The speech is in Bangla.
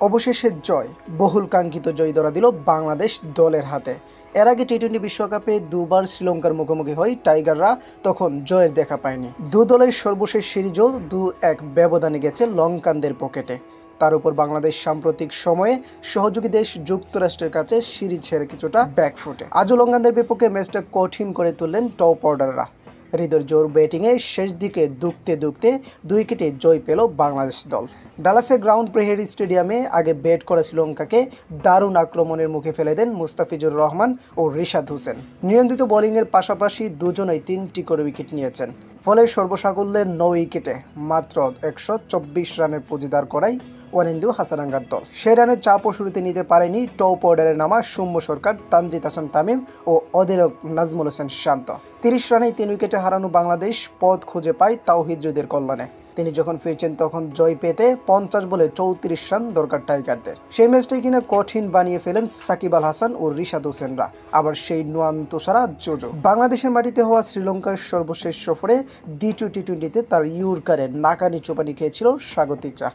অবশেষে জয়, বহুল কাঙ্ক্ষিত জয় ধরা দিল বাংলাদেশ দলের হাতে। এর আগে টি-20 বিশ্বকাপে দুবার শ্রীলঙ্কার মুখোমুখি হয় টাইগাররা, তখন জয়ের দেখা পায়নি। দু দলের সর্বশেষ সিরিজও 2-1 ব্যবধানে গেছে লঙ্কানদের পকেটে। তার উপর বাংলাদেশ সাম্প্রতিক সময়ে সহযোগী দেশ যুক্তরাষ্ট্রের কাছে সিরিজ হেরে কিছুটা ব্যাকফুটে। আজও লঙ্কানদের বিপক্ষে ম্যাচটা কঠিন করে তুললেন টপ অর্ডাররা। হৃদয় জোর ব্যাটিংয়ে শেষ দিকে দুকতে 2 উইকেটে জয় পেল বাংলাদেশ দল। ডালাসের গ্রাউন্ড প্রেহেরি স্টেডিয়ামে আগে ব্যাট করা শ্রীলঙ্কাকে দারুণ আক্রমণের মুখে ফেলে দেন মুস্তাফিজুর রহমান ও রিশাদ হোসেন। নিয়ন্ত্রিত বোলিংয়ের পাশাপাশি দুজনেই 3টি করে উইকেট নিয়েছেন। ফলে সর্বসাকুল্যে 9 উইকেটে মাত্র 124 রানের পুঁজি দাঁড় করায় ওয়ানিন্দু হাসানাঙ্গার দল। সেই রানের চাপও শুরুতে নিতে পারেনি টপ অর্ডারে নামা সৌম্য সরকার, তানজিদ হাসান তামিম ও অধিনায়ক নাজমুল হোসেন শান্ত। 30 রানেই 3 উইকেটে হারানো বাংলাদেশ পথ খুঁজে পায় তাওহিদ হৃদয়ের কল্যাণে। তিনি যখন ফিরছেন তখন জয় পেতে 50 বলে 34 রান দরকার টাইগারদের। সেই ম্যাচটাই কিনা কঠিন বানিয়ে ফেলেন সাকিব আল হাসান ও রিশাদ হোসেনরা। আবার সেই নুয়ান তুষারা জোজো। বাংলাদেশের মাটিতে হওয়া শ্রীলঙ্কার সর্বশেষ সফরে দ্বিতীয় টি-20তে তার ইয়র্কারে নাকানি চোপানি খেয়েছিল স্বাগতিকরা।